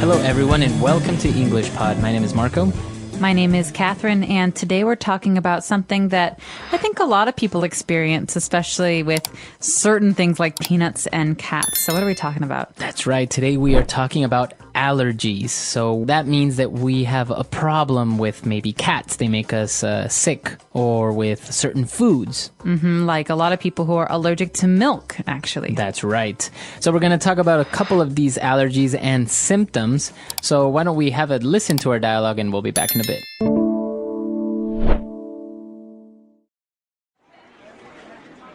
Hello, everyone, and welcome to English Pod. My name is Marco. My name is Catherine, and today we're talking about something that I think a lot of people experience, especially with certain things like peanuts and cats. So what are we talking about? That's right. Today we are talking about allergies. So that means that we have a problem with maybe cats. They make us sick, or with certain foods. Like a lot of people who are allergic to milk, actually. That's right. So we're going to talk about a couple of these allergies and symptoms. So why don't we have a listen to our dialogue, and we'll be back in a bit.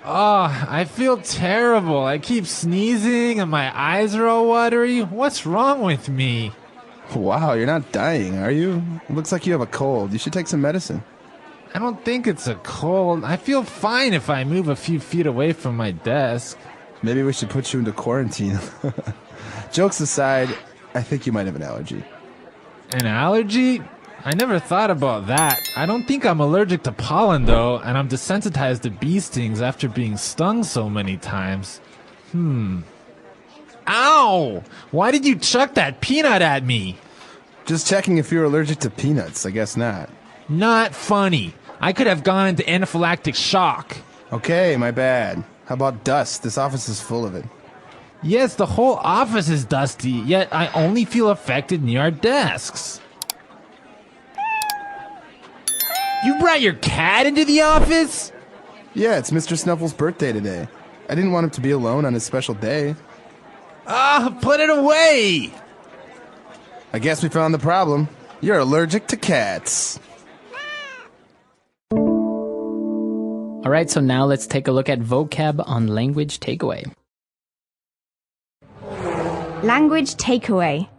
Oh, I feel terrible. I keep sneezing and my eyes are all watery. What's wrong with me? Wow, you're not dying, are you? It looks like you have a cold. You should take some medicine. I don't think it's a cold. I feel fine if I move a few feet away from my desk. Maybe we should put you into quarantine. Jokes aside, I think you might have an allergy. An allergy? I never thought about that. I don't think I'm allergic to pollen, though, and I'm desensitized to bee stings after being stung so many times. Ow! Why did you chuck that peanut at me? Just checking if you're allergic to peanuts. I guess not. Not funny. I could have gone into anaphylactic shock. Okay, my bad. How about dust? This office is full of it. Yes, the whole office is dusty, yet I only feel affected near our desks. You brought your cat into the office? Yeah, it's Mr. Snuffle's birthday today. I didn't want him to be alone on his special day. Put it away! I guess we found the problem. You're allergic to cats. All right, so now let's take a look at vocab on language takeaway. Language takeaway.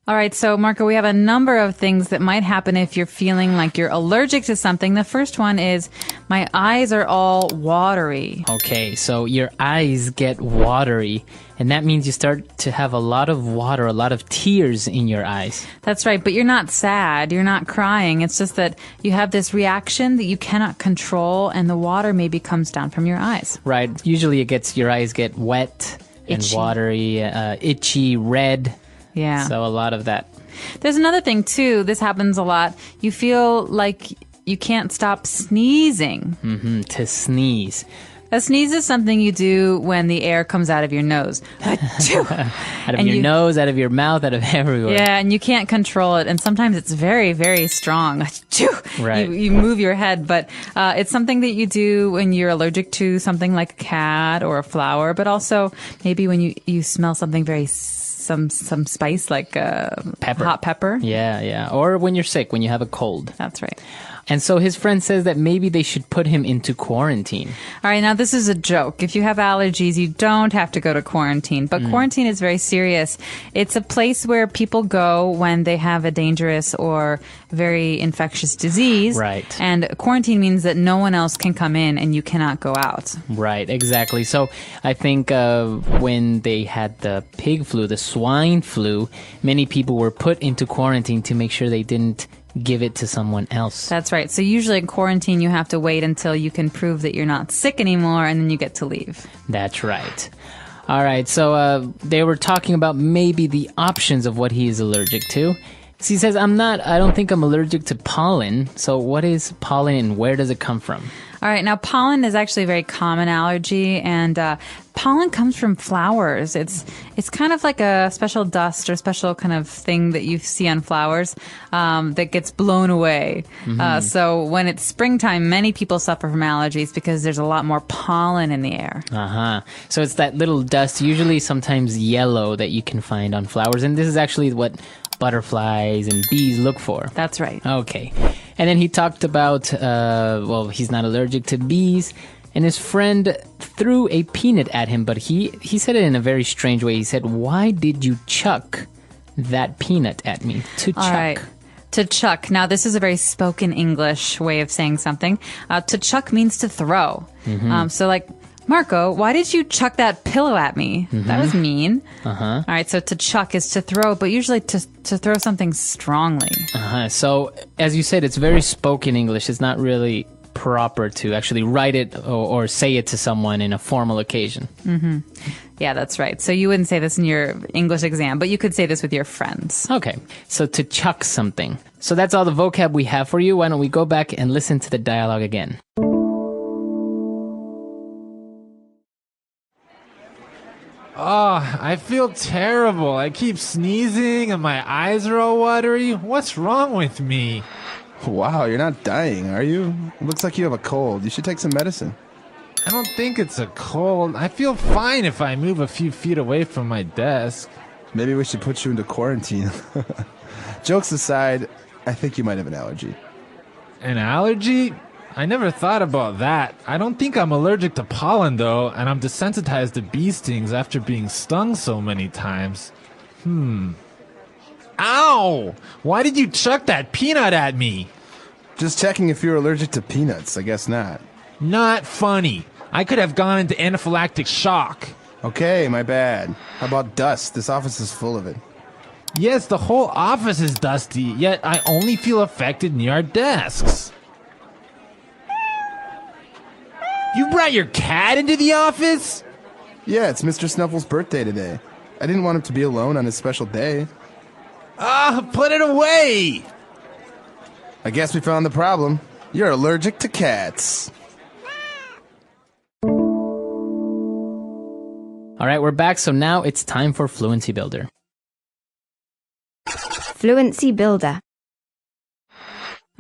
All right, so Marco, we have a number of things that might happen if you're feeling like you're allergic to something. The first one is, my eyes are all watery. Okay, so your eyes get watery, and that means you start to have a lot of water, a lot of tears in your eyes. That's right, but you're not sad, you're not crying. It's just that you have this reaction that you cannot control, and the water maybe comes down from your eyes. Right, usually your eyes get wet and Itchy. watery, itchy, red. Yeah. So a lot of that. There's another thing, too. This happens a lot. You feel like you can't stop sneezing. To sneeze. A sneeze is something you do when the air comes out of your nose. Achoo! Out of And your nose, out of your mouth, out of everywhere. Yeah, and you can't control it. And sometimes it's very, very strong. Achoo! Right. You move your head. But it's something that you do when you're allergic to something like a cat or a flower. But also maybe when you smell something very some spice like Pepper. hot pepper. Yeah. Or when you're sick, when you have a cold. That's right. And so his friend says that maybe they should put him into quarantine. All right, now this is a joke. If you have allergies, you don't have to go to quarantine. But quarantine is very serious. It's a place where people go when they have a dangerous or very infectious disease. Right. And quarantine means that no one else can come in and you cannot go out. Right, exactly. So I think when they had the pig flu, the swine flu, many people were put into quarantine to make sure they didn't give it to someone else. That's right. So usually in quarantine, you have to wait until you can prove that you're not sick anymore, and then you get to leave. That's right. All right, so they were talking about maybe the options of what he is allergic to. So he says, I don't think I'm allergic to pollen. So what is pollen and where does it come from? All right. Now, pollen is actually a very common allergy, and pollen comes from flowers. It's kind of like a special dust or special kind of thing that you see on flowers that gets blown away. So when it's springtime, many people suffer from allergies because there's a lot more pollen in the air. So it's that little dust, usually sometimes yellow, that you can find on flowers. And this is actually what butterflies and bees look for. That's right. Okay. And then he talked about, he's not allergic to bees. And his friend threw a peanut at him, but he said it in a very strange way. He said, why did you chuck that peanut at me? To chuck. All right. To chuck. Now, this is a very spoken English way of saying something. To chuck means to throw. So like, Marco, why did you chuck that pillow at me? That was mean. All right, so to chuck is to throw, but usually to throw something strongly. So, as you said, it's very spoken English. It's not really proper to actually write it or say it to someone in a formal occasion. Yeah, that's right. So you wouldn't say this in your English exam, but you could say this with your friends. Okay, so to chuck something. So that's all the vocab we have for you. Why don't we go back and listen to the dialogue again? Oh, I feel terrible. I keep sneezing and my eyes are all watery. What's wrong with me? Wow, you're not dying, are you? It looks like you have a cold. You should take some medicine. I don't think it's a cold. I feel fine if I move a few feet away from my desk. Maybe we should put you into quarantine. Jokes aside, I think you might have an allergy. An allergy? I never thought about that. I don't think I'm allergic to pollen, though, and I'm desensitized to bee stings after being stung so many times. Ow! Why did you chuck that peanut at me? Just checking if you're allergic to peanuts. I guess not. Not funny. I could have gone into anaphylactic shock. Okay, my bad. How about dust? This office is full of it. Yes, the whole office is dusty, yet I only feel affected near our desks. You brought your cat into the office? Yeah, it's Mr. Snuffle's birthday today. I didn't want him to be alone on his special day. Put it away! I guess we found the problem. You're allergic to cats. All right, we're back. So now it's time for Fluency Builder. Fluency Builder.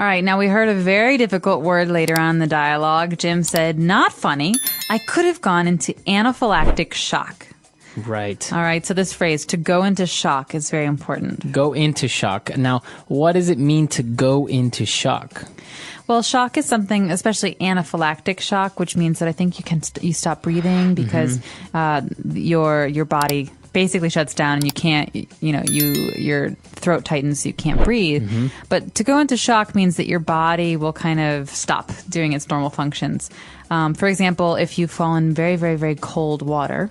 All right, now we heard a very difficult word later on in the dialogue. Jim said, not funny. I could have gone into anaphylactic shock. Right. All right, so this phrase, to go into shock, is very important. Go into shock. Now, what does it mean to go into shock? Well, shock is something, especially anaphylactic shock, which means that I think you stop breathing because your body basically shuts down and you can't, your throat tightens, so you can't breathe. But to go into shock means that your body will kind of stop doing its normal functions. For example, if you fall in very, very, very cold water,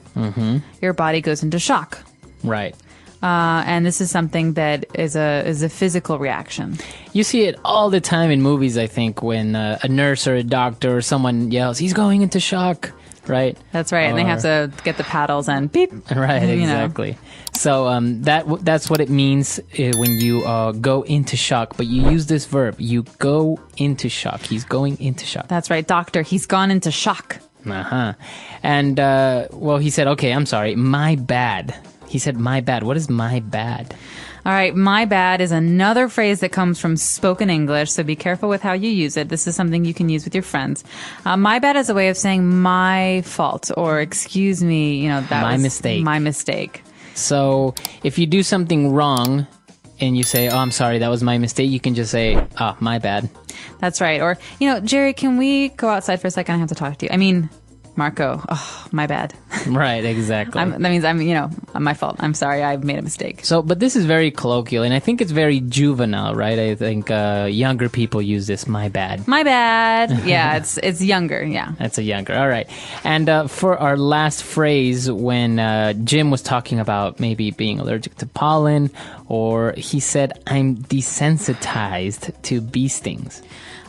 your body goes into shock. Right. And this is something that is a physical reaction. You see it all the time in movies, I think, when a nurse or a doctor or someone yells, he's going into shock, right? That's right, and they have to get the paddles and beep. Right, exactly. So that's what it means when you go into shock, but you use this verb, you go into shock. He's going into shock. That's right, doctor, he's gone into shock. And, he said, okay, I'm sorry, my bad. He said, my bad. What is my bad? All right, my bad is another phrase that comes from spoken English, so be careful with how you use it. This is something you can use with your friends. My bad is a way of saying my fault or excuse me, that was mistake. My mistake. So if you do something wrong and you say, oh, I'm sorry, that was my mistake, you can just say, oh, my bad. That's right. Or, Jerry, can we go outside for a second? I have to talk to you. I mean, Marco, oh, my bad. Right, exactly. That means my fault. I'm sorry, I've made a mistake. So, but this is very colloquial, and I think it's very juvenile, right? I think younger people use this, my bad. My bad. Yeah, it's younger, yeah. That's a younger, all right. And for our last phrase, when Jim was talking about maybe being allergic to pollen, or he said, I'm desensitized to bee stings.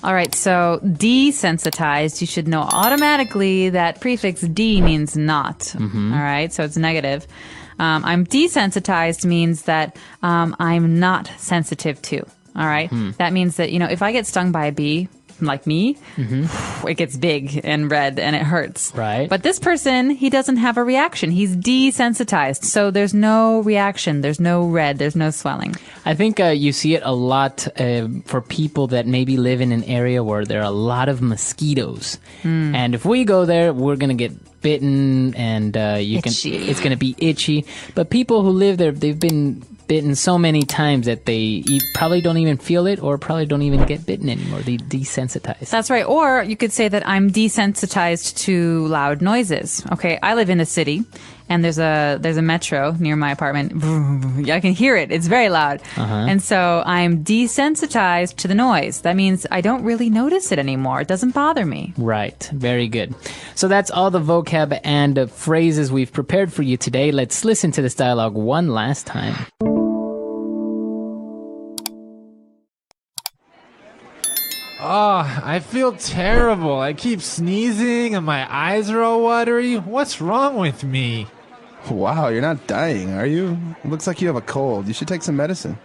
All right, so desensitized, you should know automatically that prefix D means not. All right, so it's negative. I'm desensitized means that I'm not sensitive to. All right, that means that, if I get stung by a bee, like me, it gets big and red and it hurts. Right. But this person, he doesn't have a reaction. He's desensitized. So there's no reaction. There's no red. There's no swelling. I think you see it a lot for people that maybe live in an area where there are a lot of mosquitoes. And if we go there, we're going to get bitten and it's going to be itchy. But people who live there, they've been bitten so many times that they probably don't even feel it or probably don't even get bitten anymore. They desensitize. That's right. Or you could say that I'm desensitized to loud noises. Okay, I live in the city and there's a metro near my apartment. I can hear it. It's very loud. And so I'm desensitized to the noise. That means I don't really notice it anymore. It doesn't bother me. Right. Very good. So that's all the vocab and phrases we've prepared for you today. Let's listen to this dialogue one last time. Oh, I feel terrible. I keep sneezing and my eyes are all watery. What's wrong with me? Wow, you're not dying, are you? It looks like you have a cold. You should take some medicine.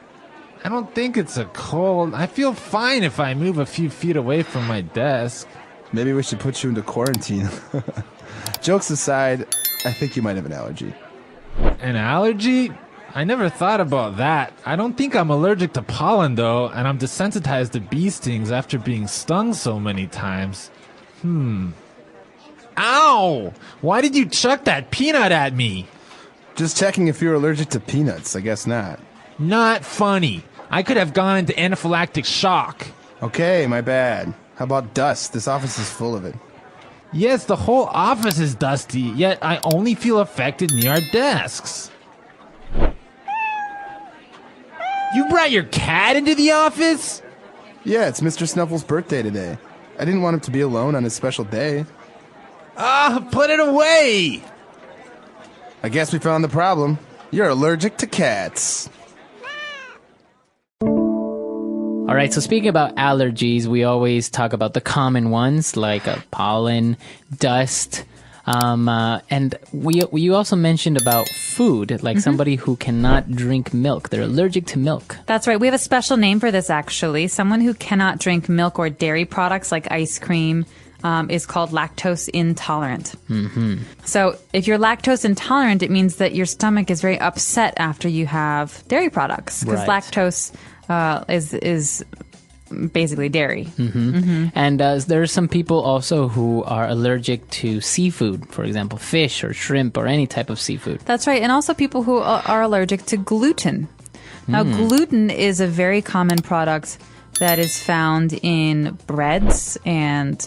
I don't think it's a cold. I feel fine if I move a few feet away from my desk. Maybe we should put you into quarantine. Jokes aside, I think you might have an allergy. An allergy? I never thought about that. I don't think I'm allergic to pollen, though, and I'm desensitized to bee stings after being stung so many times. Ow! Why did you chuck that peanut at me? Just checking if you're allergic to peanuts. I guess not. Not funny. I could have gone into anaphylactic shock. Okay, my bad. How about dust? This office is full of it. Yes, the whole office is dusty, yet I only feel affected near our desks. You brought your cat into the office? Yeah, it's Mr. Snuffle's birthday today. I didn't want him to be alone on his special day. Put it away! I guess we found the problem. You're allergic to cats. All right, so speaking about allergies, we always talk about the common ones like pollen, dust, and you also mentioned about food, like somebody who cannot drink milk. They're allergic to milk. That's right. We have a special name for this, actually. Someone who cannot drink milk or dairy products like ice cream is called lactose intolerant. So if you're lactose intolerant, it means that your stomach is very upset after you have dairy products, because Right. lactose is basically dairy. And there are some people also who are allergic to seafood, for example, fish or shrimp or any type of seafood. That's right. And also people who are allergic to gluten. Now, gluten is a very common product that is found in breads and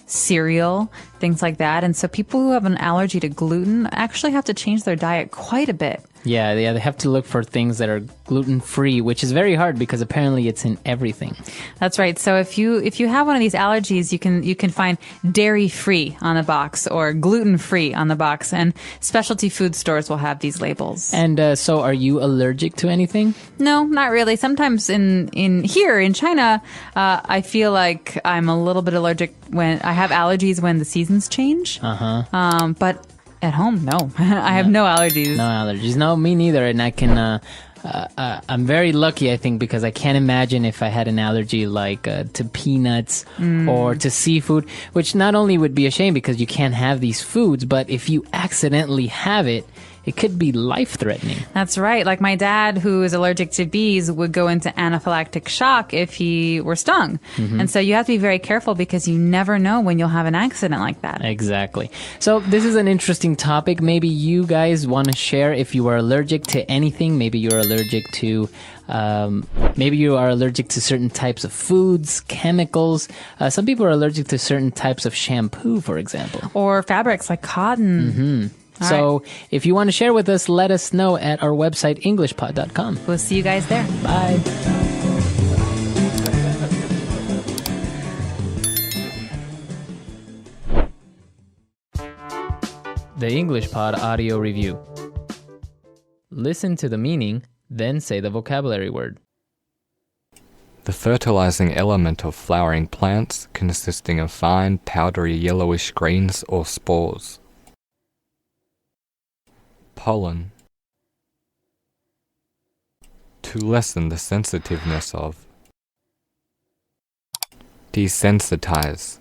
cereal, things like that. And so people who have an allergy to gluten actually have to change their diet quite a bit. Yeah, they have to look for things that are gluten-free, which is very hard because apparently it's in everything. That's right. So if you have one of these allergies, you can find dairy-free on the box or gluten-free on the box, and specialty food stores will have these labels. And so are you allergic to anything? No, not really. Sometimes in here in China, I feel like I'm a little bit allergic when I have allergies when the seasons change. But at home, no. I have no allergies. No allergies. No, me neither. And I can, I'm very lucky, I think, because I can't imagine if I had an allergy like to peanuts or to seafood, which not only would be a shame because you can't have these foods, but if you accidentally have it, it could be life-threatening. That's right. Like my dad, who is allergic to bees, would go into anaphylactic shock if he were stung. And so you have to be very careful because you never know when you'll have an accident like that. Exactly. So this is an interesting topic. Maybe you guys want to share if you are allergic to anything. Maybe you're allergic to certain types of foods, chemicals. Some people are allergic to certain types of shampoo, for example. Or fabrics like cotton. So if you want to share with us, let us know at our website, englishpod.com. We'll see you guys there. Bye. The English Pod Audio Review. Listen to the meaning, then say the vocabulary word. The fertilizing element of flowering plants consisting of fine, powdery yellowish grains or spores. Pollen. To lessen the sensitiveness of. Desensitize.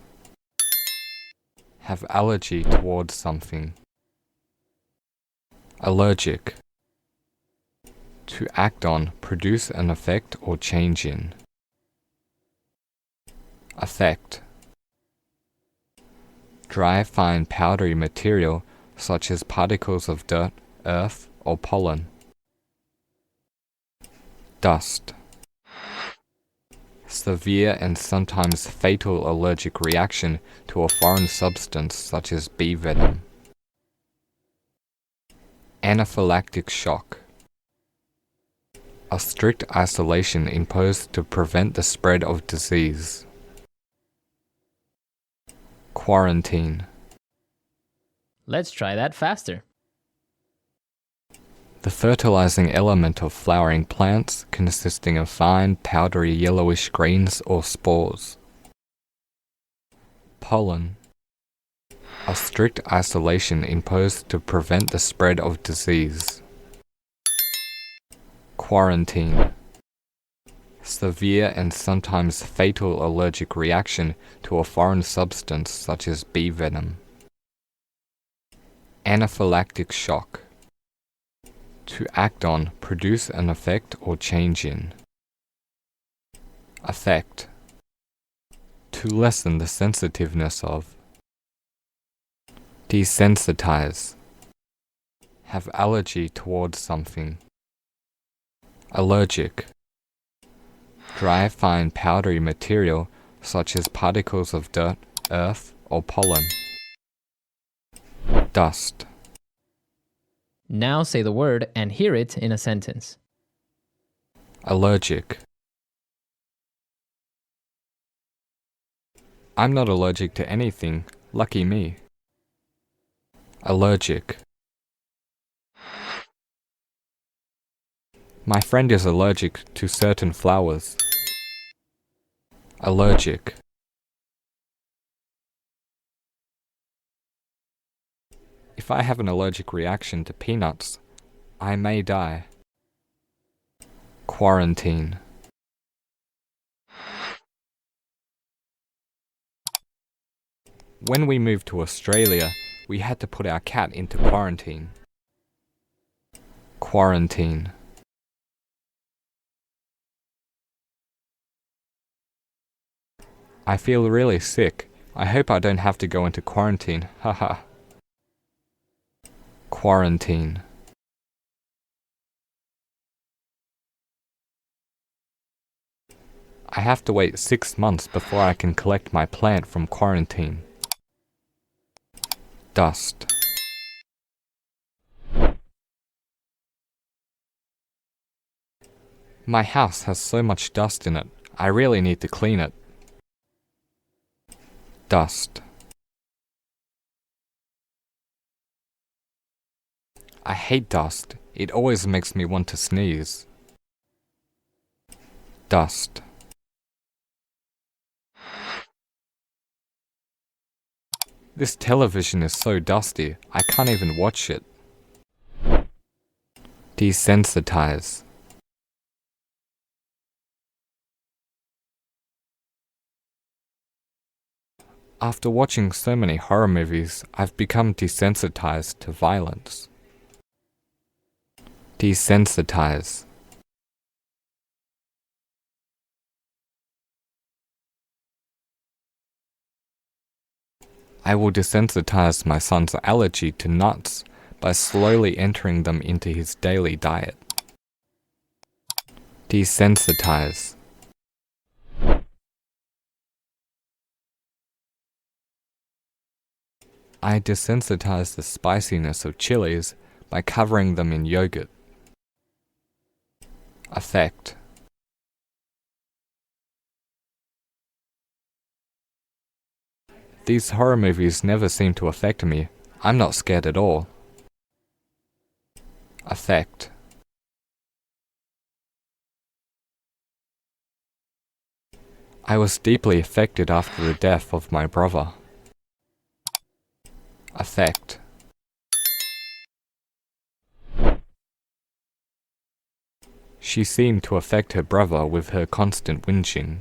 Have allergy towards something. Allergic. To act on, produce an effect or change in. Effect. Dry, fine, powdery material such as particles of dirt, earth, or pollen. Dust. Severe and sometimes fatal allergic reaction to a foreign substance such as bee venom. Anaphylactic shock. A strict isolation imposed to prevent the spread of disease. Quarantine. Let's try that faster. The fertilizing element of flowering plants consisting of fine, powdery yellowish grains or spores. Pollen. A strict isolation imposed to prevent the spread of disease. Quarantine. Severe and sometimes fatal allergic reaction to a foreign substance such as bee venom. Anaphylactic shock. To act on, produce an effect or change in. Affect. To lessen the sensitiveness of. Desensitize. Have allergy towards something. Allergic. Dry, fine, powdery material such as particles of dirt, earth, or pollen. Dust. Now say the word and hear it in a sentence. Allergic. I'm not allergic to anything. Lucky me. Allergic. My friend is allergic to certain flowers. Allergic. If I have an allergic reaction to peanuts, I may die. Quarantine. When we moved to Australia, we had to put our cat into quarantine. Quarantine. I feel really sick. I hope I don't have to go into quarantine. Haha. Quarantine. I have to wait 6 months before I can collect my plant from quarantine. Dust. My house has so much dust in it. I really need to clean it. Dust. I hate dust. It always makes me want to sneeze. Dust. This television is so dusty, I can't even watch it. Desensitize. After watching so many horror movies, I've become desensitized to violence. Desensitize. I will desensitize my son's allergy to nuts by slowly entering them into his daily diet. Desensitize. I desensitize the spiciness of chilies by covering them in yogurt. Affect. These horror movies never seem to affect me. I'm not scared at all. Affect. I was deeply affected after the death of my brother. Affect. She seemed to affect her brother with her constant whinging.